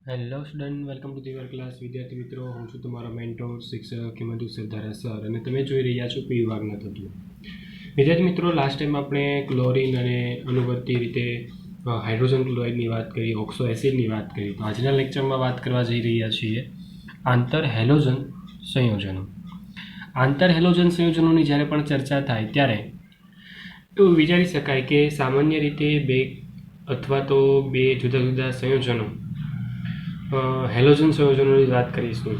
Hello student, welcome to the class. વિદ્યાર્થી મિત્રો, હું છું તમારો મેન્ટોર શિક્ષક હિમાંશુ સરદારા સર અને તમે જોઈ રહ્યા છો પી વિભાગના તત્વો. વિદ્યાર્થી મિત્રો, લાસ્ટ ટાઈમ આપણે ક્લોરિન અને અનુવર્તી રીતે હાઇડ્રોજન ક્લોરાઇડની વાત કરી, ઓક્સો એસિડની વાત કરી. તો આજના લેક્ચરમાં વાત કરવા જઈ રહ્યા છીએ આંતર હેલોજન સંયોજનો. આંતર હેલોજન સંયોજનોની જ્યારે પણ ચર્ચા થાય ત્યારે એવું વિચારી શકાય કે સામાન્ય રીતે બે અથવા તો બે જુદા જુદા સંયોજનો હેલોજન સંયોજનોની વાત કરીશું.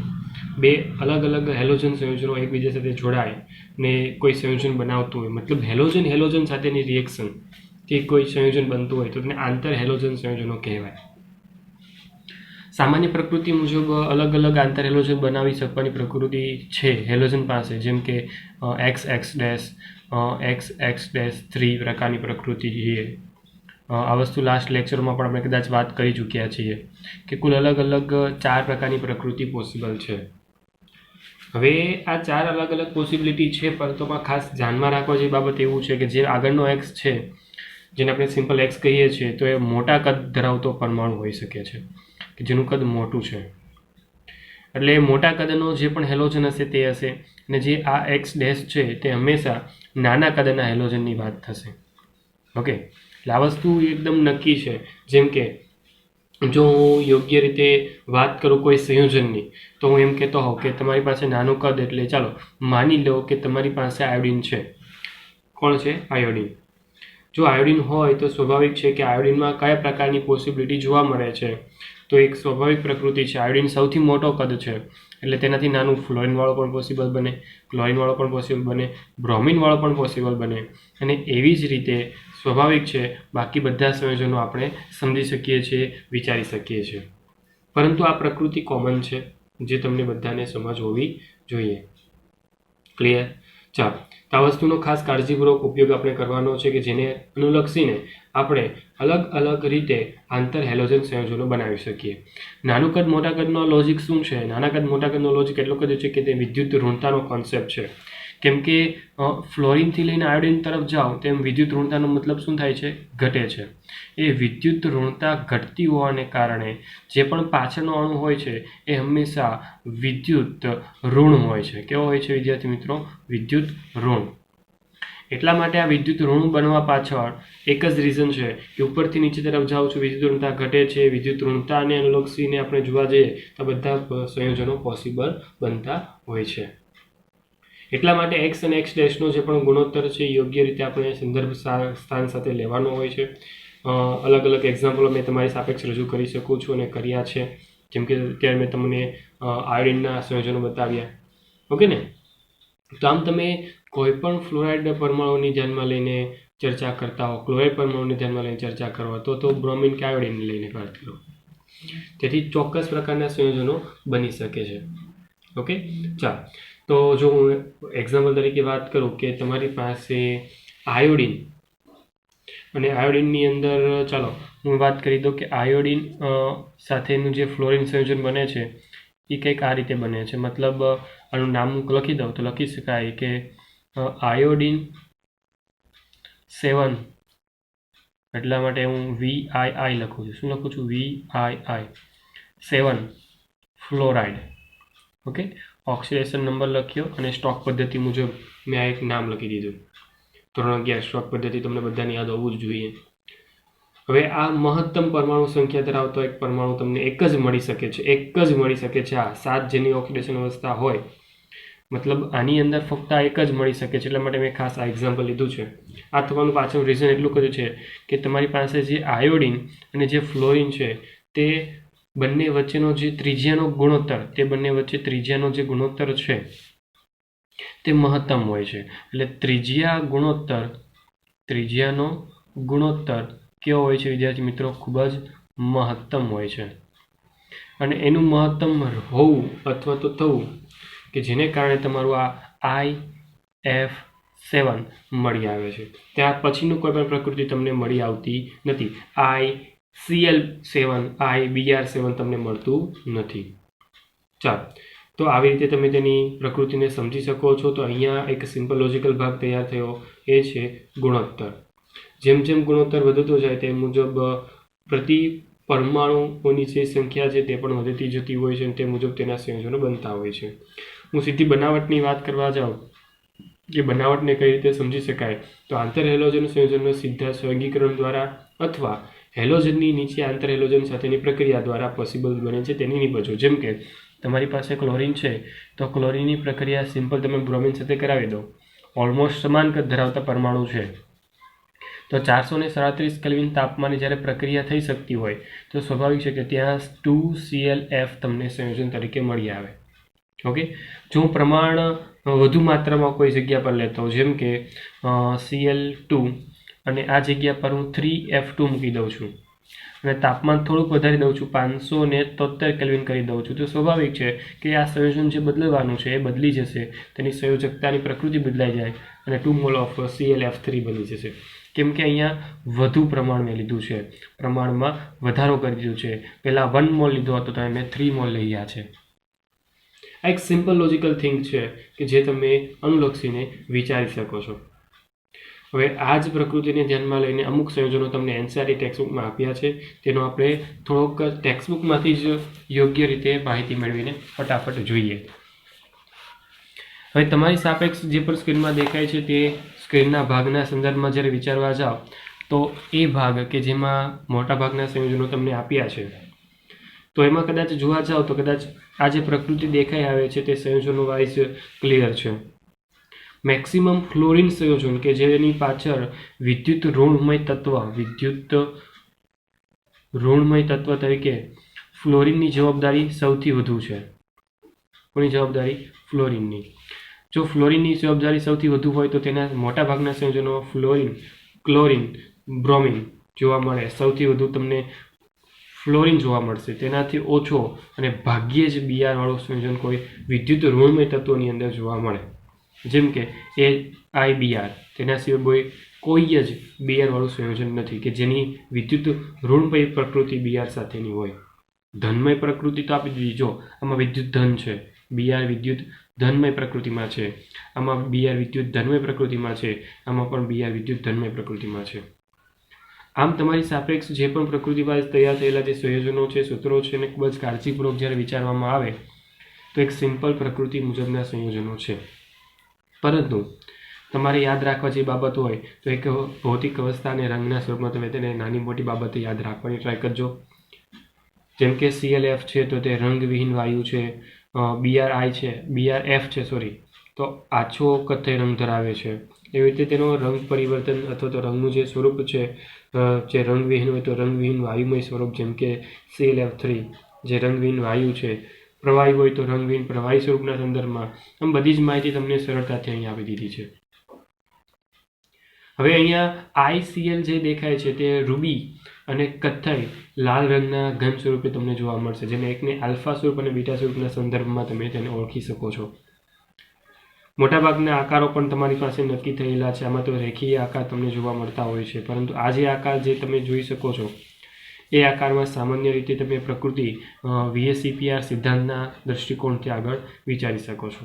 બે અલગ અલગ હેલોજન સંયોજનો એકબીજા સાથે જોડાય ને કોઈ સંયોજન બનાવતું હોય, મતલબ હેલોજન હેલોજન સાથેની રિએક્શન કે કોઈ સંયોજન બનતું હોય તો તેને આંતર હેલોજન સંયોજનો કહેવાય. સામાન્ય પ્રકૃતિ મુજબ અલગ અલગ આંતર હેલોજન બનાવી શકવાની પ્રકૃતિ છે હેલોજન પાસે, જેમ કે XX-3 પ્રકારની પ્રકૃતિ છે. આ વસ્તુ લાસ્ટ લેક્ચરમાં પણ આપણે કદાચ વાત કરી ચૂક્યા છીએ કે કુલ અલગ અલગ 4 પ્રકારની પ્રકૃતિ પોસિબલ છે. હવે આ 4 અલગ અલગ પોસિબિલિટી છે, પરંતુ ખાસ ધ્યાનમાં રાખવા જેવી બાબત એવું છે કે જે આગળનો એક્સ છે, જેને આપણે સિમ્પલ એક્સ કહીએ છીએ, તો એ મોટા કદ ધરાવતો પરમાણુ હોઈ શકે છે કે જેનું કદ મોટું છે. એટલે મોટા કદનો જે પણ હેલોજન હશે તે હશે, અને જે આ એક્સ ડેશ છે તે હંમેશા નાના કદના હેલોજનની વાત થશે. ઓકે, એટલે આ વસ્તુ એકદમ નક્કી છે. જેમ કે જો હું યોગ્ય રીતે વાત કરું કોઈ સંયોજનની, તો હું એમ કહેતો હોઉં કે તમારી પાસે નાનું કદ, એટલે ચાલો માની લો કે તમારી પાસે આયોડિન છે. કોણ છે? આયોડિન. જો આયોડિન હોય તો સ્વાભાવિક છે કે આયોડિનમાં કયા પ્રકારની પોસિબિલિટી જોવા મળે છે? તો એક સ્વાભાવિક પ્રકૃતિ છે, આયોડિન સૌથી મોટો કદ છે, એટલે તેનાથી નાનું ફ્લોરિનવાળો પણ પોસિબલ બને, ક્લોરિનવાળો પણ પોસિબલ બને, બ્રોમિનવાળો પણ પોસિબલ બને. અને એવી જ રીતે સ્વાભાવિક છે બાકી બધા સંયોજનો આપણે સમજી શકીએ છીએ, વિચારી શકીએ છીએ. પરંતુ આ પ્રકૃતિ કોમન છે જે તમને બધાને સમજ હોવી જોઈએ. ક્લિયર? ચાલો, તો આ વસ્તુનો ખાસ કાળજીપૂર્વક ઉપયોગ આપણે કરવાનો છે કે જેને અનુલક્ષીને આપણે અલગ અલગ રીતે આંતર હેલોજન સંયોજનો બનાવી શકીએ. નાનું કદ મોટા કદનો લોજિક શું છે? નાના કદ મોટા કદનો લોજિક એટલો કદ છે કે તે વિદ્યુત ઋણતાનો કોન્સેપ્ટ છે. કેમ કે ફ્લોરિનથી લઈને આયોડિન તરફ જાઓ તેમ વિદ્યુત ઋણતાનો મતલબ શું થાય છે? ઘટે છે. એ વિદ્યુત ઋણતા ઘટતી હોવાને કારણે જે પણ પાછળનો અણુ હોય છે એ હંમેશા વિદ્યુત ઋણ હોય છે. કેવો હોય છે વિદ્યાર્થી મિત્રો? વિદ્યુત ઋણ. એટલા માટે આ વિદ્યુત ઋણ બનવા પાછળ એક જ રીઝન છે કે ઉપરથી નીચે તરફ જાઉં છું, વિદ્યુત ઋણતા ઘટે છે. વિદ્યુત ઋણતાને અનુલક્ષીને આપણે જોવા જઈએ તો બધા સંયોજનો પોસિબલ બનતા હોય છે. એટલા માટે એક્સ અને એક્સ ડેશનો જે પણ ગુણોત્તર છે યોગ્ય રીતે આપણે સંદર્ભ સ્થાન સાથે લેવાનો હોય છે. અલગ અલગ એક્ઝામ્પલો મેં તમારી સાપેક્ષ રજૂ કરી શકું છું અને કર્યા છે. જેમ કે અત્યારે મેં તમને આયોડિનના સંયોજનો બતાવ્યા. ઓકે ને? તો આમ તમે કોઈ પણ ફ્લોરાઇડ પરમાણુની ધ્યાનમાં લઈને ચર્ચા કરતા હો, ક્લોરાઇડ પરમાણુને ધ્યાનમાં લઈને ચર્ચા કરવા, તો બ્રોમિન કે આયોડિનને લઈને વાત કરો. તેથી ચોક્કસ પ્રકારના સંયોજનો બની શકે છે. ઓકે, ચાલો. તો જો હું એક્ઝામ્પલ તરીકે વાત કરું કે તમારી પાસે આયોડિન, અને આયોડિનની અંદર ચાલો હું વાત કરી દઉં કે આયોડિન સાથેનું જે ફ્લોરિન સંયોજન બને છે એ કંઈક આ રીતે બને છે. મતલબ આનું નામ લખી દઉં તો લખી શકાય કે આયોડિન 7, એટલા માટે હું VII લખું છું. શું લખું છું? VII 7 fluoride. Okay, oxidation number લખ્યો અને સ્ટોક પદ્ધતિ મુજબ મેં આ એક નામ લખી દીધું. ધોરણ 11 સ્ટોક પદ્ધતિ તમને બધાને યાદ હોવું જ જોઈએ. હવે આ મહત્તમ પરમાણુ સંખ્યા ધરાવતો એક પરમાણુ તમને એક જ મળી શકે છે. આ 7 જેની ઓક્સિડેશન અવસ્થા હોય, મતલબ આની અંદર ફક્ત આ એક જ મળી શકે છે. એટલા માટે મેં ખાસ આ એક્ઝામ્પલ લીધું છે. આ થવાનું પાછળ રીઝન એટલું કર્યું છે કે તમારી પાસે જે આયોડિન અને જે ફ્લોરિન છે તે બંને વચ્ચેનો જે ત્રિજ્યાનો ગુણોત્તર, છે તે મહત્તમ હોય છે. એટલે ત્રિજ્યાનો ગુણોત્તર કેવો હોય છે વિદ્યાર્થી મિત્રો? ખૂબ જ મહત્તમ હોય છે. અને એનું મહત્તમ હોવું અથવા તો થવું કે જેને કારણે તમારું આ IF7 મળી આવે છે. ત્યાર પછીનું કોઈ પણ પ્રકૃતિ તમને મળી આવતી નથી. ICl7, IBr7 તમને મળતું નથી. ચાલો, તો આવી રીતે તમે તેની પ્રકૃતિને સમજી શકો છો. તો અહીંયા એક સિમ્પલ લોજિકલ ભાગ તૈયાર થયો, એ છે ગુણોત્તર. જેમ જેમ ગુણોત્તર વધતો જાય તે મુજબ પ્રતિ પરમાણુઓની જે સંખ્યા છે તે પણ વધતી જતી હોય છે અને તે મુજબ તેના સંયોજનો બનતા હોય છે. હું સીધી બનાવટની વાત કરવા જાઉં કે બનાવટને કઈ રીતે સમજી શકાય, તો આંતર હેલોજન સંયોજનનો સીધા સંયોગીકરણ દ્વારા અથવા હેલોજનની નીચે આંતર હેલોજન સાથેની પ્રક્રિયા દ્વારા પોસિબલ બને છે તેની નિપજો. જેમ કે તમારી પાસે ક્લોરીન છે તો ક્લોરીનની પ્રક્રિયા સિમ્પલ તમે બ્રોમિન સાથે કરાવી દો. ઓલમોસ્ટ સમાન કદ ધરાવતા પરમાણુ છે તો 437 કેલ્વિન તાપમાને જ્યારે પ્રક્રિયા થઈ શકતી હોય તો સ્વાભાવિક છે કે ત્યાં 2ClF તમને સંયોજન તરીકે મળી આવે. ઓકે, જો હું પ્રમાણ વધુ માત્રામાં કોઈ જગ્યા પર લેતો હોઉં, જેમ કે Cl2 અને આ જગ્યા પર હું 3F2 મૂકી દઉં છું અને તાપમાન થોડુંક વધારી દઉં છું, 573 કેલ્વિન કરી દઉં છું, તો સ્વાભાવિક છે કે આ સંયોજન જે બદલવાનું છે એ બદલી જશે, તેની સંયોજકતાની પ્રકૃતિ બદલાઈ જાય અને 2 મોલ ઓફ ClF3 બની જશે. કેમ કે અહીંયા વધુ પ્રમાણ મેં લીધું છે, પ્રમાણમાં વધારો કરી દીધું છે. પહેલાં 1 મોલ લીધો હતો તો મેં 3 મોલ લઈ ગયા છે. આ એક સિમ્પલ લોજિકલ થિંગ છે કે જે તમે અનુલક્ષીને વિચારી શકો છો. હવે આ જ પ્રકૃતિને ધ્યાનમાં લઈને અમુક સંયોજનો તમને NCERT ટેક્સ્ટબુકમાં આપ્યા છે, તેનો આપણે થોડોક ટેક્સ્ટબુકમાંથી જ યોગ્ય રીતે માહિતી મેળવીને ફટાફટ જોઈએ. હવે તમારી સાપેક્ષ જે પણ સ્ક્રીનમાં દેખાય છે તે સ્ક્રીનના ભાગના સંદર્ભમાં જ્યારે વિચારવા જાઓ તો એ ભાગ કે જેમાં મોટાભાગના સંયોજનો તમને આપ્યા છે તો એમાં કદાચ જોવા જાઓ તો કદાચ આ જે પ્રકૃતિ દેખાઈ આવે છે તે સંયોજનો વાઇઝ ક્લિયર છે. મેક્સિમમ ફ્લોરિન સંયોજન કે જેની પાછળ વિદ્યુત ઋણમય તત્વ તરીકે ફ્લોરિનની જવાબદારી સૌથી વધુ છે. કોની જવાબદારી? ફ્લોરિનની. જો ફ્લોરિનની જવાબદારી સૌથી વધુ હોય તો તેના મોટાભાગના સંયોજનોમાં ફ્લોરિન, ક્લોરિન, બ્રોમિન જોવા મળે. સૌથી વધુ તમને ફ્લોરિન જોવા મળશે. તેનાથી ઓછો અને ભાગ્યે જ Br વાળું સંયોજન કોઈ વિદ્યુત ઋણમય તત્વોની અંદર જોવા મળે, જેમ કે AiBr. તેના સિવાય કોઈ જ Br વાળું સંયોજન નથી કે જેની વિદ્યુત ઋણમય પ્રકૃતિ Br સાથેની હોય. ધનમય પ્રકૃતિ તો આપી દીધી. જો આમાં વિદ્યુત ધન છે, Br વિદ્યુત ધનમય પ્રકૃતિમાં છે, આમાં Br વિદ્યુત ધનમય પ્રકૃતિમાં છે, આમાં પણ Br વિદ્યુત ધનમય પ્રકૃતિમાં છે. આમ તમારી સાપેક્ષ જે પણ પ્રકૃતિવાઇઝ તૈયાર થયેલા જે સંયોજનો છે, સૂત્રો છે, અને ખૂબ જ કાળજીપૂર્વક જ્યારે વિચારવામાં આવે તો એક સિમ્પલ પ્રકૃતિ મુજબના સંયોજનો છે. પરંતુ તમારે યાદ રાખવા જે બાબત હોય તો એક ભૌતિક અવસ્થા અને રંગના સ્વરૂપમાં તમે તેને નાની મોટી બાબતો યાદ રાખવાની ટ્રાય કરજો. જેમ કે ClF છે તો તે રંગવિહીન વાયુ છે, BrF છે તો આછો કથ્થઈ રંગ ધરાવે છે. એવી રીતે તેનો રંગ પરિવર્તન અથવા તો રંગનું જે સ્વરૂપ છે જે રંગવિહીન હોય તો રંગવિહીન વાયુમય સ્વરૂપ, જેમ કે ClF3 જે રંગવિહીન વાયુ છે, પ્રવાહી હોય તો રંગવિહીન પ્રવાહી સ્વરૂપના સંદર્ભમાં. આમ બધી જ માહિતી તમને સરળતાથી અહીં આપી દીધી છે. હવે અહીંયા ICl જે દેખાય છે તે રૂબી અને કથ્થઈ લાલ રંગના ઘન સ્વરૂપે તમને જોવા મળશે, જેને એકને આલ્ફા સ્વરૂપ અને બીટા સ્વરૂપના સંદર્ભમાં તમે તેને ઓળખી શકો છો. મોટાભાગના આકારો પણ તમારી પાસે નક્કી થયેલા છે. આમાં તો રેખીય આકાર તમને જોવા મળતા હોય છે, પરંતુ આ જે આકાર જે તમે જોઈ શકો છો એ આકારમાં સામાન્ય રીતે તમે પ્રકૃતિ VSEPR સિદ્ધાંતના દૃષ્ટિકોણથી આગળ વિચારી શકો છો.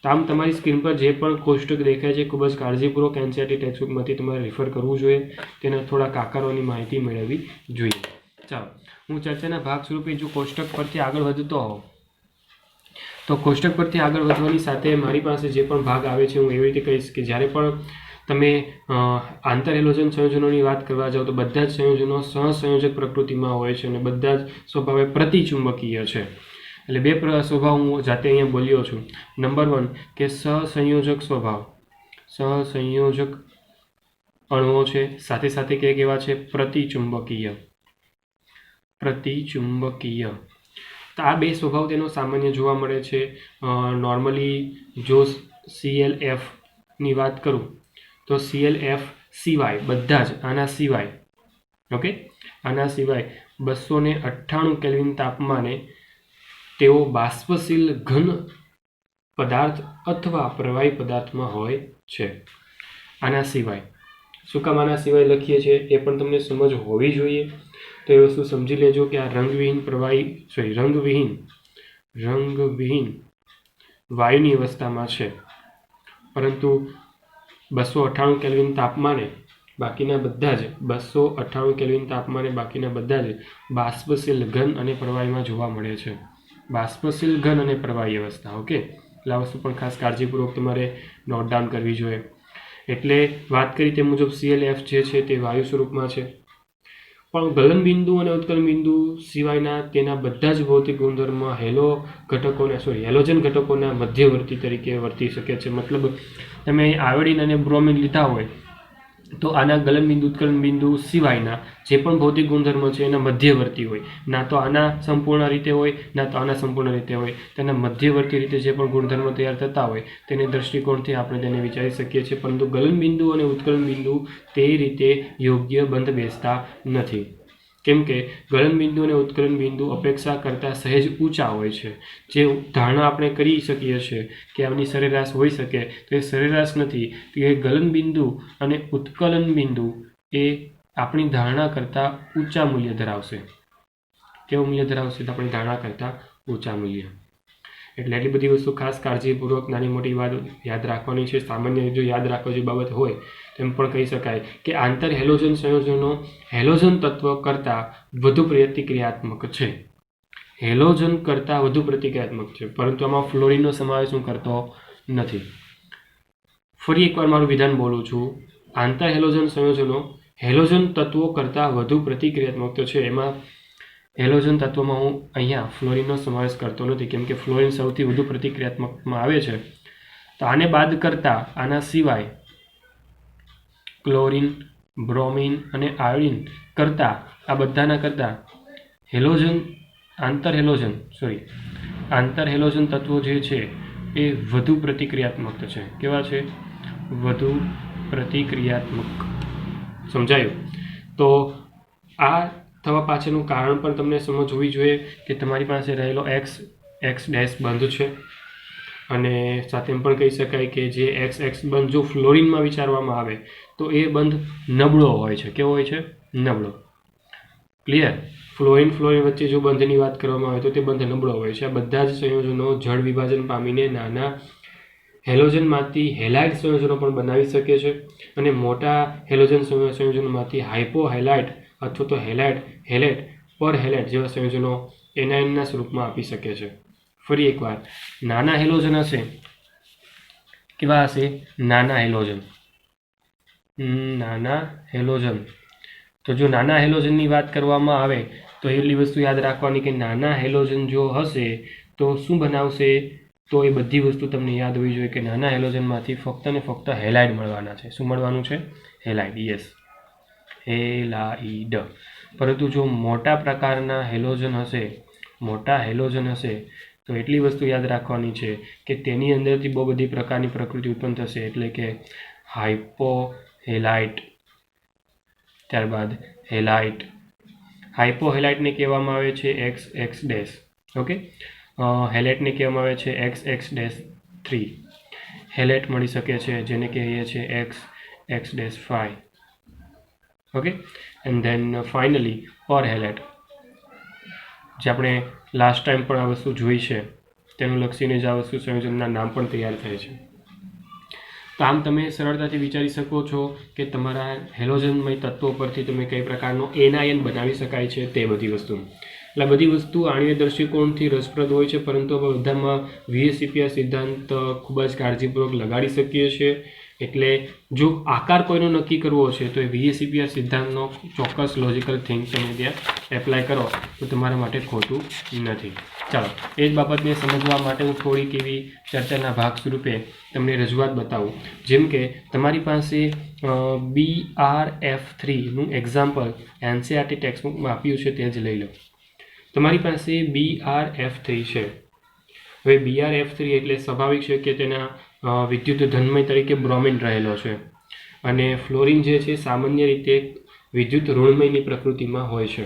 તો આમ તમારી સ્ક્રીન પર જે પણ કોષ્ટક દેખાય છે ખૂબ જ કાળજીપૂર્વક NCERT ટેક્સ્ટબુકમાંથી તમારે રિફર કરવું જોઈએ, તેના થોડાક આકારોની માહિતી મેળવવી જોઈએ. ચાલો, હું ચર્ચાના ભાગ સ્વરૂપે જો કોષ્ટક પરથી આગળ વધતો હોઉં તો કોષ્ટક પરથી આગળ વધવાની સાથે મારી પાસે જે પણ ભાગ આવે છે હું એવી રીતે કહીશ કે જ્યારે પણ તમે આંતર હેલોજન સંયોજનોની વાત કરવા જાઓ તો બધા જ સંયોજનો સહસંયોજક પ્રકૃતિમાં હોય છે અને બધા જ સ્વભાવે પ્રતિચુંબકીય છે. એટલે બે સ્વભાવ હું જાતે અહીંયા બોલ્યો છું. નંબર 1 કે સહસંયોજક સ્વભાવ, સહસંયોજક અણુઓ છે, સાથે સાથે કેવા છે? પ્રતિચુંબકીય. તો આ બે સ્વભાવ તેનો સામાન્ય જોવા મળે છે. નોર્મલી જો ClF ની વાત કરું તો ClF સિવાય બધા જ આના સિવાય, ઓકે, આના સિવાય 298 કેલ્વિન તાપમાને તેઓ બાષ્પશીલ ઘન પદાર્થ અથવા પ્રવાહી પદાર્થમાં હોય છે. આના સિવાય શું કામ આના સિવાય લખીએ છીએ એ પણ તમને સમજ હોવી જોઈએ. તો એ વસ્તુ સમજી લેજો કે આ રંગવિહીન વાયુની અવસ્થામાં છે, પરંતુ 298 કેલ્વિન તાપમાને બાકીના બધા જ 298 કેલ્વિન તાપમાને બાકીના બધા જ બાષ્પશીલ ઘન અને પ્રવાહીમાં જોવા મળે છે. બાષ્પશીલ ઘન અને પ્રવાહી અવસ્થા. ઓકે, એટલે આ વસ્તુ પણ ખાસ કાળજીપૂર્વક તમારે નોટ ડાઉન કરવી જોઈએ. એટલે વાત કરી તે મુજબ ClF જે છે તે વાયુ સ્વરૂપમાં છે, પણ ગલનબિંદુ અને ઉત્કલનબિંદુ સિવાયના તેના બધા જ ભૌતિક ગુણધર્મ હેલોજન ઘટકોના મધ્યવર્તી તરીકે વર્તી શકે છે. મતલબ તમે આયોડિન અને બ્રોમિન લીધા હોય તો આના ગલનબિંદુ ઉત્કલનબિંદુ સિવાયના જે પણ ભૌતિક ગુણધર્મ છે એના મધ્યવર્તી હોય. ના તો આના સંપૂર્ણ રીતે હોય, ના તો આના સંપૂર્ણ રીતે હોય. તેના મધ્યવર્તી રીતે જે પણ ગુણધર્મો તૈયાર થતા હોય તેને દૃષ્ટિકોણથી આપણે તેને વિચારી શકીએ છીએ. પરંતુ ગલનબિંદુ અને ઉત્કલનબિંદુ તે રીતે યોગ્ય બંધ બેસતા નથી, કેમ કે ગલનબિંદુ અને ઉત્કલનબિંદુ અપેક્ષા કરતાં સહેજ ઊંચા હોય છે. જે ધારણા આપણે કરી શકીએ છીએ કે આની સરેરાશ હોઈ શકે, તો એ સરેરાશ નથી. કે ગલનબિંદુ અને ઉત્કલનબિંદુ એ આપણી ધારણા કરતાં ઊંચા મૂલ્ય ધરાવશે. કેવું મૂલ્ય ધરાવશે? તો આપણી ધારણા કરતાં ઊંચા મૂલ્ય. એટલે એટલી બધી વસ્તુ ખાસ કાળજીપૂર્વક નાની મોટી વાત યાદ રાખવાની છે. સામાન્ય જો યાદ રાખવા જેવી બાબત હોય તેમ પણ કહી શકાય કે આંતર હેલોજન સંયોજનો હેલોજન તત્વ કરતાં વધુ પ્રતિક્રિયાત્મક છે. હેલોજન કરતાં વધુ પ્રતિક્રિયાત્મક છે, પરંતુ આમાં ફ્લોરિનનો સમાવેશ હું કરતો નથી. ફરી એકવાર મારું વિધાન બોલું છું. આંતર હેલોજન સંયોજનો હેલોજન તત્વો કરતાં વધુ પ્રતિક્રિયાત્મક છે. એમાં હેલોજન તત્વમાં હું અહીંયા ફ્લોરિનનો સમાવેશ કરતો નથી, કેમ કે ફ્લોરિન સૌથી વધુ પ્રતિક્રિયાત્મકમાં આવે છે. તો આને બાદ કરતાં આના સિવાય ક્લોરિન, બ્રોમિન અને આયોડિન કરતાં આ બધાના કરતાં આંતર હેલોજન તત્વો જે છે એ વધુ પ્રતિક્રિયાત્મક છે. કેવા છે? વધુ પ્રતિક્રિયાત્મક. સમજાયું? તો આ થવા પાછળનું કારણ પણ તમને સમજ હોવી જોઈએ કે તમારી પાસે રહેલો x બંધ છે, અને સાથે એમ પણ કહી શકાય કે જે x બંધ જો ફ્લોરિનમાં વિચારવામાં આવે તો એ બંધ નબળો હોય છે. કેવો હોય છે? નબળો. ક્લિયર? ફ્લોરિન વચ્ચે જો બંધની વાત કરવામાં આવે તો તે બંધ નબળો હોય છે. આ બધા જ સંયોજનો જળ વિભાજન પામીને નાના હેલોજનમાંથી હેલાઇડ સંયોજનો પણ બનાવી શકે છે, અને મોટા હેલોજન સંયોજનોમાંથી હાઇપોહેલાઇડ અથવા તો હેલેટ પરહેલેટ જેવા સંયોજનો એનાયનના સ્વરૂપમાં આપી શકે છે. ફરી એકવાર, નાના હેલોજન હશે. કેવા હશે? નાના હેલોજન. તો જો નાના હેલોજનની વાત કરવામાં આવે તો એટલી વસ્તુ યાદ રાખવાની કે નાના હેલોજન જો હશે તો શું બનાવશે? તો એ બધી વસ્તુ તમને યાદ હોવી જોઈએ કે નાના હેલોજનમાંથી ફક્ત ને ફક્ત હેલાઇડ મળવાના છે. શું મળવાનું છે? હેલાઇડ. Yes, halide. પરંતુ જો મોટા પ્રકારના હેલોજન હશે તો એટલી વસ્તુ યાદ રાખવાની છે કે તેની અંદરથી બહુ બધી પ્રકારની પ્રકૃતિ ઉત્પન્ન થશે. એટલે કે હાઇપોહેલાઇટ, ત્યારબાદ હેલાઇટ. હાઇપોહેલાઇટને કહેવામાં આવે છે XX'. ઓકે, હેલેટને કહેવામાં આવે છે XX'3. હેલેટ મળી શકે છે જેને કહીએ છીએ XX'5. Okay, and then finally પરહેલેટ, જે આપણે લાસ્ટ ટાઈમ પણ આ વસ્તુ જોઈ છે, તેનું લક્ષીને જ આ વસ્તુ સંયોજનના નામ પણ તૈયાર થાય છે. તો આમ તમે સરળતાથી વિચારી શકો છો કે તમારા હેલોજનમય તત્વો પરથી તમે કઈ પ્રકારનો એનાયન બનાવી શકાય છે તે બધી વસ્તુ. એટલે બધી વસ્તુ આણ્વીય દૃષ્ટિકોણથી રસપ્રદ હોય છે, પરંતુ આપણે બધામાં VSEPR સિદ્ધાંત ખૂબ જ કાળજીપૂર્વક લગાડી શકીએ છીએ. એટલે જો આકાર કોઈનો નક્કી કરવો છે તો એ VSEPR સિદ્ધાંતનો ચોક્કસ લોજિકલ થિંક તમે ત્યાં એપ્લાય કરો તો તમારા માટે ખોટું નથી. ચાલો, એ જ બાબતને સમજવા માટે હું થોડીક એવી ચર્ચાના ભાગ સ્વરૂપે તમને રજૂઆત બતાવું. જેમ કે તમારી પાસે BRF3નું એક્ઝામ્પલ NCERT ટેક્સ્ટબુકમાં આપ્યું છે તે જ લઈ લો. તમારી પાસે BRF3 છે. હવે BRF3 એટલે સ્વાભાવિક છે કે તેના વિદ્યુત ધનમય તરીકે બ્રોમિન રહેલો છે, અને ફ્લોરિન જે છે સામાન્ય રીતે વિદ્યુત ઋણમયની પ્રકૃતિમાં હોય છે.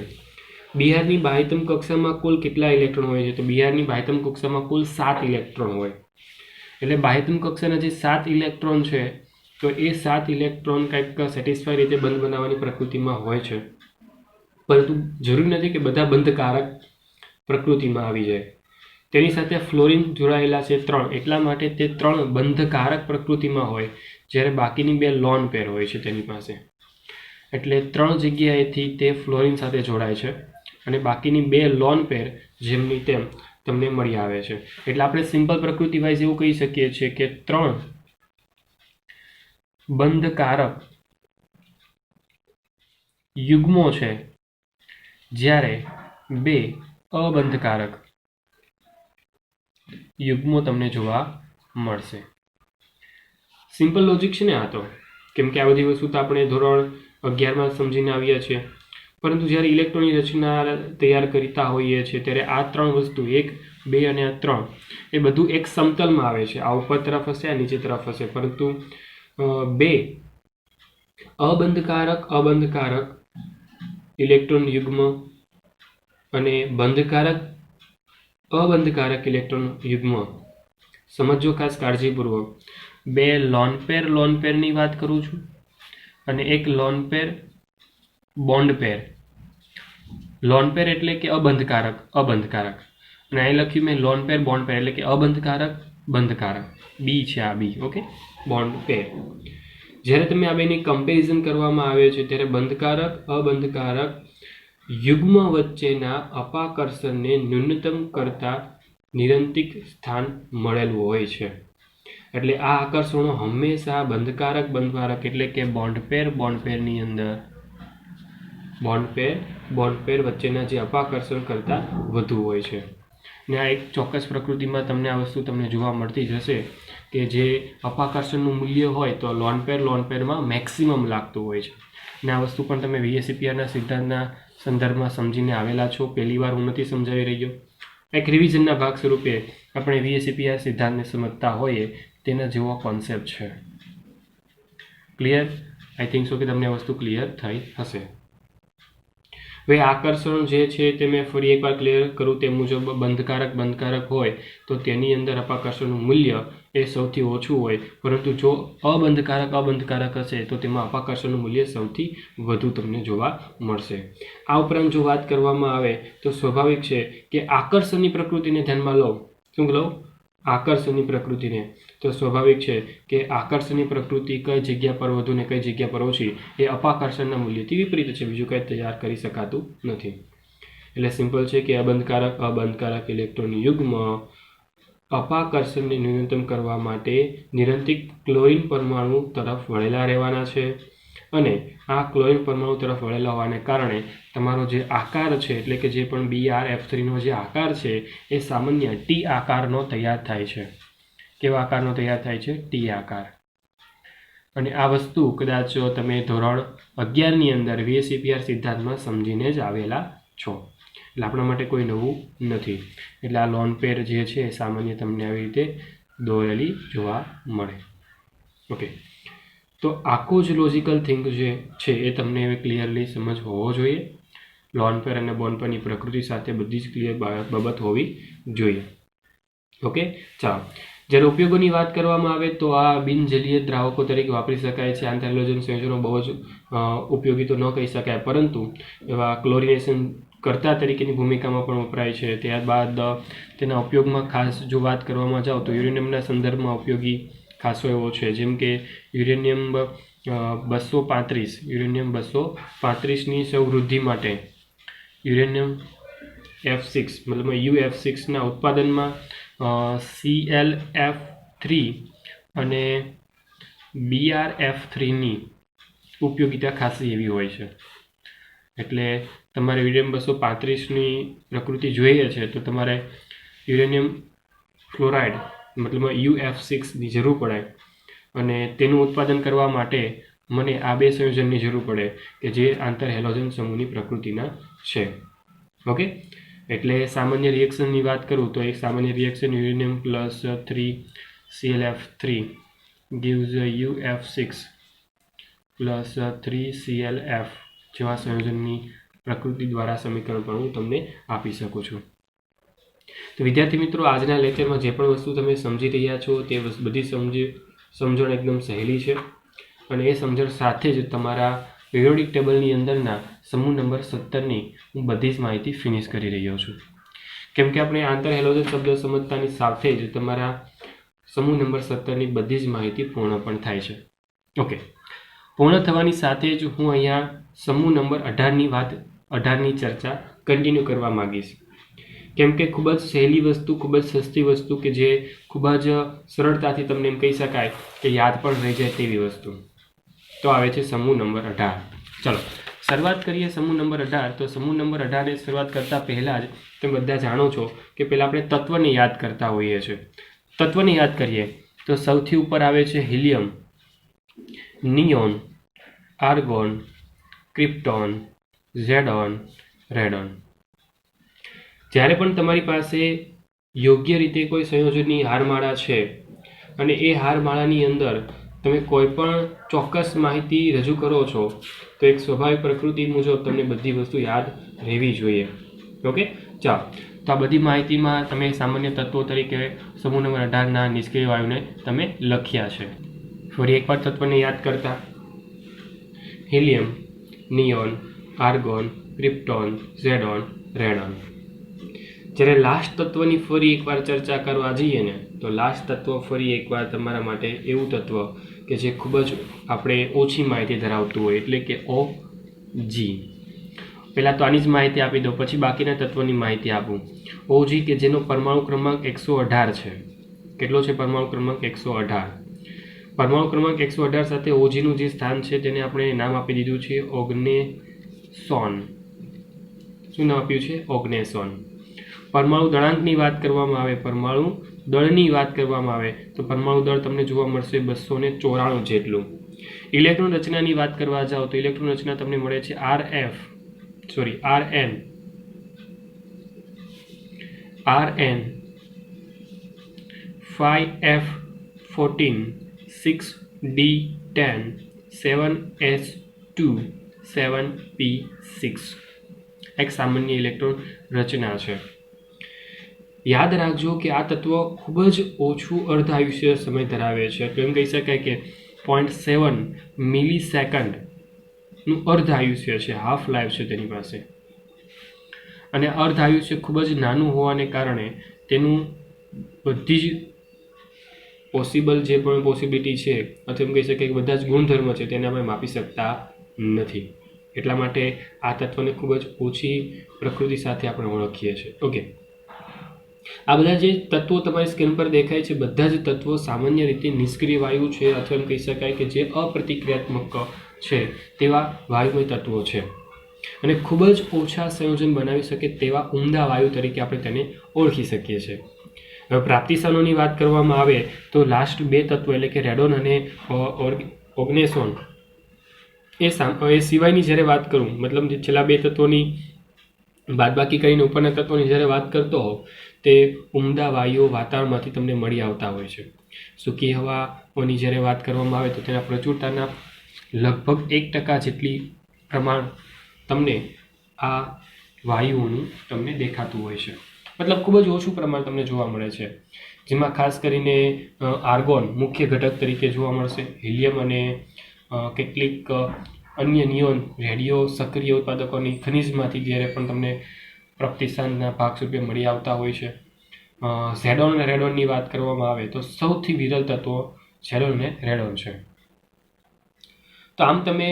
બિહારની બાહ્યતમ કક્ષામાં કુલ કેટલા ઇલેક્ટ્રોન હોય છે? તો બિહારની બાહ્યતમ કક્ષામાં કુલ 7 ઇલેક્ટ્રોન હોય. એટલે બાહ્યતમ કક્ષાના જે 7 ઇલેક્ટ્રોન છે તો એ 7 ઇલેક્ટ્રોન કંઈક સેટિસ્ફાઈ રીતે બંધ બનાવવાની પ્રકૃતિમાં હોય છે, પરંતુ જરૂરી નથી કે બધા બંધકારક પ્રકૃતિમાં આવી જાય. તેની સાથે ફ્લોરિન જોડાયેલા છે 3, એટલા માટે તે 3 બંધકારક પ્રકૃતિમાં હોય, જ્યારે બાકીની 2 લોન પેર હોય છે તેની પાસે. એટલે 3 જગ્યાએથી તે ફ્લોરિન સાથે જોડાય છે અને બાકીની 2 લોન પેર જેમની તેમ તમને મળી આવે છે. એટલે આપણે સિમ્પલ પ્રકૃતિ વાઇઝ એવું કહી શકીએ છીએ કે 3 બંધકારક યુગ્મો છે જ્યારે 2 અબંધકારક યુગ્મો તમને જોવા મળશે. સિમ્પલ લોજિક છે ને આ તો, કેમ કે આ બધી વસ્તુ તો આપણે ધોરણ 11માં સમજીને આવ્યા છીએ. પરંતુ જ્યારે ઇલેક્ટ્રોનની રચના તૈયાર કરતા હોઈએ છીએ ત્યારે આ 3 વસ્તુ 1, 2 અને 3 એ બધું એક સમતલમાં આવે છે. આ ઉપર તરફ હશે, આ નીચે તરફ હશે, પરંતુ 2 અબંધકારક ઇલેક્ટ્રોન યુગ્મ અને અબંધકારક ઇલેક્ટ્રોન યુગ્મ, સમજો ખાસ કાળજીપૂર્વક. 2 લોન પેરની વાત કરું છું અને એક લોન પેર બોન્ડ પેર. લોન પેર એટલે કે અબંધકારક અને અહીં લખ્યું મેં લોન પેર બોન્ડ પેર એટલે કે બંધકારક. બી છે આ બી. ઓકે, બોન્ડ પેર. જ્યારે તમે આ બેની કમ્પેરિઝન કરવામાં આવે છે ત્યારે અબંધકારક યુગ્મ વચ્ચેના અપાકર્ષણને ન્યૂનતમ કરતા નિરંતિક સ્થાન મળેલું હોય છે. એટલે આ આકર્ષણો હંમેશા બંધકારક એટલે કે બોન્ડ પેરની અંદર બોન્ડ પેર વચ્ચેના જે અપાકર્ષણ કરતા વધુ હોય છે. ને આ એક ચોક્કસ પ્રકૃતિમાં તમને આ વસ્તુ તમને જોવા મળતી જ હશે કે જે અપાકર્ષણનું મૂલ્ય હોય તો લોન પેરમાં મેક્સિમમ લાગતું હોય છે. ને આ વસ્તુ પણ તમે VSEPRના સિદ્ધાંતના સંદર્ભમાં સમજીને આવેલા છો. પહેલી વાર હું નથી સમજાવી રહ્યો. એક રિવિઝનના ભાગ સ્વરૂપે આપણે VSEPR સિદ્ધાંતને સમજતા હોઈએ તેના જેવો કોન્સેપ્ટ છે. ક્લિયર? આઈ થિંક સો કે તમને આ વસ્તુ ક્લિયર થઈ હશે. હવે આકર્ષણ જે છે તે મેં ફરી એકવાર ક્લિયર કરું તે મુજબ બંધકારક હોય તો તેની અંદર અપાકર્ષણનું મૂલ્ય એ સૌથી ઓછું હોય, પરંતુ જો અબંધકારક હશે તો તેમાં અપાકર્ષણનું મૂલ્ય સૌથી વધુ તમને જોવા મળશે. આ ઉપરાંત જો વાત કરવામાં આવે તો સ્વાભાવિક છે કે આકર્ષણની પ્રકૃતિને ધ્યાનમાં લો. શું લો? આકર્ષણની પ્રકૃતિને. તો સ્વાભાવિક છે કે આકર્ષણની પ્રકૃતિ કઈ જગ્યા પર વધુ ને કઈ જગ્યા પર ઓછી એ અપાકર્ષણના મૂલ્યથી વિપરીત છે. બીજું કંઈ તૈયાર કરી શકાતું નથી. એટલે સિમ્પલ છે કે અબંધકારક ઇલેક્ટ્રોન યુગ્મ અપાકર્ષણને ન્યૂનતમ કરવા માટે નિરંતિક ક્લોરીન પરમાણુ તરફ વળેલા રહેવાના છે અને આ ક્લોરીન પરમાણુ તરફ વળેલા હોવાને કારણે તમારો જે આકાર છે એટલે કે જે પણ BrF3નો જે આકાર છે એ સામાન્ય T આકારનો તૈયાર થાય છે. કેવા આકારનો તૈયાર થાય છે? T આકાર. અને આ વસ્તુ કદાચ તમે ધોરણ 11ની અંદર VSEPR સિદ્ધાંતમાં સમજીને જ આવેલા છો. એટલે આપણા માટે કોઈ નવું નથી. એટલે આ લોન પેર જે છે સામાન્ય તમને આવી રીતે દોરેલી જોવા મળે. ઓકે, તો આખું જ લોજિકલ થિંક જે છે એ તમને હવે ક્લિયરલી સમજ હોવો જોઈએ. લોન પેર અને બોન્ડ પેરની પ્રકૃતિ સાથે બધી જ ક્લિયર બાબત હોવી જોઈએ. ઓકે, ચાલો. જ્યારે ઉપયોગોની વાત કરવામાં આવે તો આ બિનજલીય દ્રાવકો તરીકે વાપરી શકાય છે. આંતર હેલોજન સંયોજનો બહુ જ ઉપયોગી તો ન કહી શકાય, પરંતુ એવા ક્લોરિનેશન કરતા તરીકેની ભૂમિકામાં પણ વપરાય છે. ત્યારબાદ તેના ઉપયોગમાં ખાસ જો વાત કરવામાં જાઓ તો યુરેનિયમના સંદર્ભમાં ઉપયોગી ખાસો એવો છે. જેમ કે યુરેનિયમ 235ની સંવૃદ્ધિ માટે યુરેનિયમ F6 મતલબ UF6ના ઉત્પાદનમાં ClF3 અને BrF3ની ઉપયોગિતા ખાસી એવી હોય છે. એટલે તમારે યુરેનિયમ 235ની પ્રકૃતિ જોઈએ છે તો તમારે યુરેનિયમ ફ્લોરાઇડ મતલબ UF6ની જરૂર પડે અને તેનું ઉત્પાદન કરવા માટે મને આ 2 સંયોજનની જરૂર પડે કે જે આંતર હેલોજન સમૂહની પ્રકૃતિના છે. ઓકે, એટલે સામાન્ય રિએક્શનની વાત કરું તો એક સામાન્ય reaction uranium plus 3ClF3 gives UF6 plus 3ClF જેવા સંયોજનની પ્રકૃતિ દ્વારા સમીકરણ પણ હું તમને આપી શકું છું. તો વિદ્યાર્થી મિત્રો, આજના લેક્ચરમાં જે પણ વસ્તુ તમે સમજી રહ્યા છો તે બધી સમજણ એકદમ સહેલી છે અને એ સમજણ સાથે જ તમારા પિરિયોડિક ટેબલની અંદરના સમૂહ નંબર 17ની હું બધી જ માહિતી ફિનિશ કરી રહ્યો છું. કેમ કે આપણે આંતર હેલોજન શબ્દ સમજતાની સાથે જ તમારા સમૂહ નંબર 17ની બધી જ માહિતી પૂર્ણ પણ થાય છે. ઓકે, પૂર્ણ થવાની સાથે જ હું અહીંયા સમૂહ નંબર 18ની ચર્ચા કન્ટિન્યુ કરવા માંગીશ, કેમ કે ખૂબ જ સહેલી વસ્તુ, ખૂબ જ સસ્તી વસ્તુ કે જે ખૂબ જ સરળતાથી તમને એમ કહી શકાય કે યાદ પણ રહી જાય તેવી વસ્તુ. તો આવે છે સમૂહ નંબર 18. ચલો શરૂઆત કરીએ સમૂહ નંબર 18. તો સમૂહ નંબર 18ની શરૂઆત કરતાં પહેલાં જ તમે બધા જાણો છો કે પહેલાં આપણે તત્વને યાદ કરતા હોઈએ છીએ. તત્વને યાદ કરીએ તો સૌથી ઉપર આવે છે હિલિયમ, નિયોન, આર્ગોન, ક્રિપ્ટોન, ઝેડોન, રેડોન. જ્યારે પણ તમારી પાસે યોગ્ય રીતે કોઈ સંયોજનની હારમાળા છે અને એ હારમાળાની અંદર તમે કોઈ પણ ચોક્કસ માહિતી રજૂ કરો છો તો એક સ્વાભાવિક પ્રકૃતિ મુજબ તમને બધી વસ્તુ યાદ રહેવી જોઈએ. ઓકે, ચાલો. તો આ બધી માહિતીમાં તમે સામાન્ય તત્વો તરીકે સમૂહ નંબર 18ના નિષ્ક્રિય વાયુને તમે લખ્યા છે. ફરી એકવાર તત્વને યાદ કરતા હિલિયમ, નિયોન, આર્ગોન, ક્રિપ્ટોન, ઝેડોન, રેડોન. જ્યારે લાસ્ટ તત્વની ફરી એકવાર ચર્ચા કરવા જઈએ ને તો લાસ્ટ તત્વ ફરી એકવાર તમારા માટે એવું તત્વ કે જે ખૂબ જ આપણે ઓછી માહિતી ધરાવતું હોય, એટલે કે OG. પહેલાં તો આની જ માહિતી આપી દો, પછી બાકીના તત્વની માહિતી આપું. OG કે જેનો પરમાણુ ક્રમાંક 118 છે. કેટલો છે પરમાણુ ક્રમાંક? 118. પરમાણુ ક્રમાંક 118 સાથે OGનું જે સ્થાન છે તેને આપણે નામ આપી દીધું છે ઓગ્નેસોન. શું નામ આપ્યું છે? ઓગ્નેસોન. પરમાણુ દળાંકની વાત કરવામાં આવે, પરમાણુ દળની વાત કરવામાં આવે તો પરમાણુ દળ તમને જોવા મળશે 294 જેટલું. ઇલેક્ટ્રોન રચનાની વાત કરવા જાઓ તો ઇલેક્ટ્રોન રચના તમને મળે છે Rn 5f14 6d10 7s2 7p6 એક સામાન્ય ઇલેક્ટ્રોન રચના છે. યાદ રાખજો કે આ તત્વ ખૂબ જ ઓછું અર્ધ આયુષ્ય સમય ધરાવે છે. તો એમ કહી શકાય કે 0.7 મિલિસેકન્ડનું અર્ધ આયુષ્ય છે, હાફ લાઈફ છે તેની પાસે. અને અર્ધ આયુષ્ય ખૂબ જ નાનું હોવાને કારણે તેનું બધી જ પોસિબલ જે પણ પોસિબિલિટી છે અથવા એમ કહી શકાય કે બધા જ ગુણધર્મ છે તેને આપણે માપી શકતા નથી. એટલા માટે આ તત્વને ખૂબ જ ઓછી પ્રકૃતિ સાથે આપણે ઓળખીએ છીએ. ઓકે, આ બધા જે તત્વો તમારી સ્ક્રીન પર દેખાય છે બધા જ તત્વો સામાન્ય રીતે નિષ્ક્રિય વાયુ છે અથવા એમ કહી શકાય કે જે અપ્રતિક્રિયાત્મક છે તેવા વાયુમય તત્વો છે અને ખૂબ જ ઓછા સંયોજન બનાવી શકે તેવા ઉમદા વાયુ તરીકે આપણે તેને ઓળખી શકીએ છીએ. હવે પ્રાપ્તિસ્થાનોની વાત કરવામાં આવે તો લાસ્ટ બે તત્વો એટલે કે રેડોન અને ઓગ્નેસોન એ સિવાયની જ્યારે વાત કરું, મતલબ જે છેલ્લા બે તત્વોની બાદબાકી કરીને ઉપરના તત્વોની જ્યારે વાત કરતો હોઉં તે ઉમદા વાયુઓ વાતાવરણમાંથી તમને મળી આવતા હોય છે. સૂકી હવાઓની જ્યારે વાત કરવામાં આવે તો તેના પ્રચુરતાના લગભગ 1% જેટલી પ્રમાણ તમને આ વાયુઓનું તમને દેખાતું હોય છે. મતલબ ખૂબ જ ઓછું પ્રમાણ તમને જોવા મળે છે, જેમાં ખાસ કરીને આર્ગોન મુખ્ય ઘટક તરીકે જોવા મળશે. હિલિયમ અને કેટલીક અન્ય નિયોન રેડિયો સક્રિય ઉત્પાદકોની ખનિજમાંથી જ્યારે પણ તમને પ્રપ્તિસ્થાનના ભાગ સ્વરૂપે મળી આવતા હોય છે. ઝેડોન અને રેડોનની વાત કરવામાં આવે તો સૌથી વિરલ તત્વો ઝેડોન અને રેડોન છે. તો આમ તમે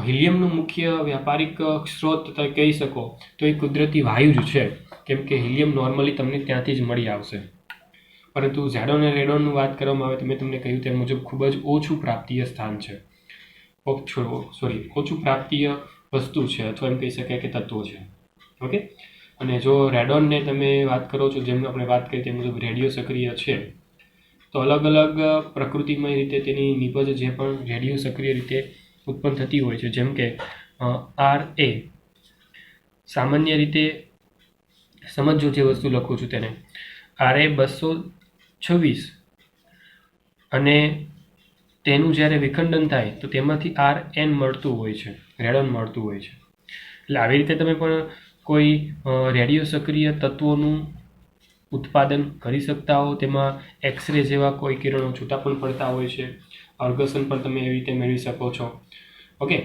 હિલિયમનું મુખ્ય વ્યાપારિક સ્ત્રોત કહી શકો તો એ કુદરતી વાયુ જ છે, કેમ કે હિલિયમ નોર્મલી તમને ત્યાંથી જ મળી આવશે. પરંતુ ઝેડોન અને રેડોનની વાત કરવામાં આવે તો મેં તમને કહ્યું તે મુજબ ખૂબ જ ઓછું પ્રાપ્તીય સ્થાન છે, ઓછું પ્રાપ્તીય વસ્તુ છે અથવા એમ કહી શકાય કે તત્વો છે. ઓકે, અને જો રેડોનને તમે વાત કરો છો, જેમ આપણે વાત કરી તે મુજબ રેડિયો સક્રિય છે, તો અલગ અલગ પ્રકૃતિમય રીતે તેની નિપજ જે પણ રેડિયો સક્રિય રીતે ઉત્પન્ન થતી હોય છે, જેમ કે RA સામાન્ય રીતે સમજો જે વસ્તુ લખું છું તેને RA 226 અને તેનું જ્યારે વિખંડન થાય તો તેમાંથી Rn મળતું હોય છે, રેડોન મળતું હોય છે. એટલે આવી રીતે તમે પણ કોઈ રેડિયો સક્રિય તત્વોનું ઉત્પાદન કરી શકતા હો. તેમાં એક્સરે જેવા કોઈ કિરણો છૂટા પણ પડતા હોય છે, ઓર્ગસન પણ તમે એવી રીતે મેળવી શકો છો. ઓકે,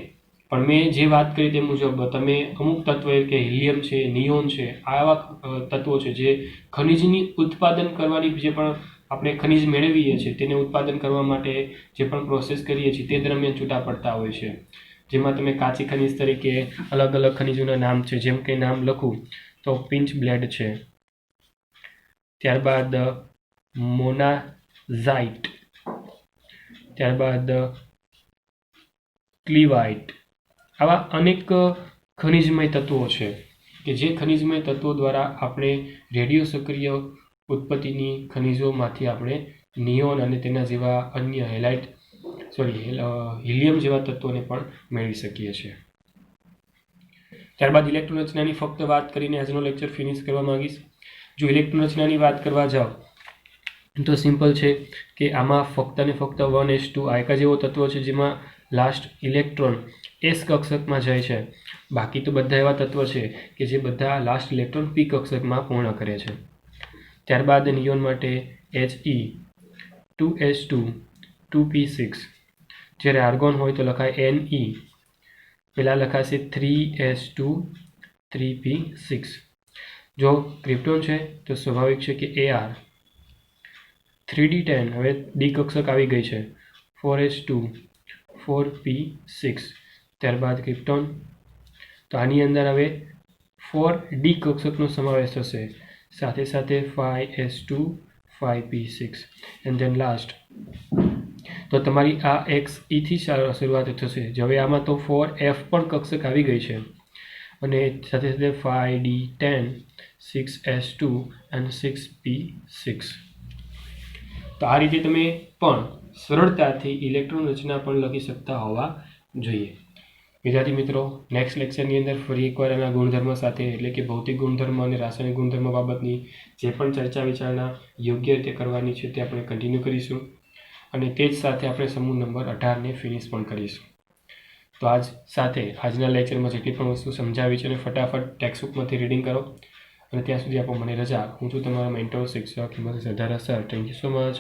પણ મેં જે વાત કરી તે મુજબ તમે અમુક તત્વો કે હિલિયમ છે, નિયોન છે, આવા તત્વો છે જે ખનિજની ઉત્પાદન કરવાની જે પણ આપણે ખનિજ મેળવીએ છીએ તેને ઉત્પાદન કરવા માટે જે પણ પ્રોસેસ કરીએ છીએ તે દરમિયાન છૂટા પડતા હોય છે, જેમાં તમે કાચી ખનિજ તરીકે અલગ અલગ ખનિજોના નામ છે, જેમ કે નામ લખું તો પિંચ બ્લેડ છે, ત્યારબાદ મોનાઝાઇટ, ત્યારબાદ ક્લિવાઇટ. આવા અનેક ખનિજમય તત્વો છે કે જે ખનિજમય તત્વો દ્વારા આપણે રેડિયો સક્રિય ઉત્પત્તિની ખનિજોમાંથી આપણે નિયોન અને તેના જેવા અન્ય હિલિયમ જેવા તત્વોને પણ મેળવી શકીએ છીએ. ત્યારબાદ ઇલેક્ટ્રોન રચનાની ફક્ત વાત કરીને આજનો લેક્ચર ફિનિશ કરવા માંગીશ. જો ઇલેક્ટ્રોન રચનાની વાત કરવા જાઓ તો સિમ્પલ છે કે આમાં ફક્ત અને ફક્ત 1s2 આ એક જ એવો તત્વ છે જેમાં લાસ્ટ ઇલેક્ટ્રોન એસ કક્ષકમાં જાય છે. બાકી તો બધા એવા તત્વ છે કે જે બધા લાસ્ટ ઇલેક્ટ્રોન પી કક્ષકમાં પૂર્ણ કરે છે. ત્યારબાદ નિયોન માટે He 2s2 2p6, જ્યારે આર્ગોન હોય તો લખાય Ne, પેલા લખાશે 3s2 3p6. જો ક્રિપ્ટોન છે તો સ્વાભાવિક છે કે Ar 3d10, હવે ડી કક્ષક આવી ગઈ છે 4s2 4p6. ત્યારબાદ ક્રિપ્ટોન, તો આની અંદર હવે 4d કક્ષકનો સમાવેશ થશે, સાથે સાથે 5s2 5p6 and then last. તો તમારી આ XE થી શરૂઆત થશે. હવે આમાં તો 4f પણ કક્ષક આવી ગઈ છે અને સાથે સાથે 5d10 6s2 અને 6p6. તો આ રીતે તમે પણ સરળતાથી ઇલેક્ટ્રોન રચના પણ લખી શકતા હોવા જોઈએ. વિદ્યાર્થી મિત્રો, નેક્સ્ટ લેક્ચરની અંદર ફરી એકવાર એના ગુણધર્મ સાથે એટલે કે ભૌતિક ગુણધર્મ અને રાસાયણિક ગુણધર્મ બાબતની જે પણ ચર્ચા વિચારણા યોગ્ય રીતે કરવાની છે તે આપણે કન્ટિન્યુ કરીશું અને તે જ સાથે આપણે સમૂહ નંબર 18ને ફિનિશ પણ કરીશું. તો આજના લેક્ચરમાં જેટલી પણ વસ્તુ સમજાવી છે અને ફટાફટ ટેક્સ્ટબુકમાંથી રીડિંગ કરો અને ત્યાં સુધી આપો મને રજા. હું છું તમારો મેન્ટોર શિક્ષક Himanshu Sardara sir. Thank you so much.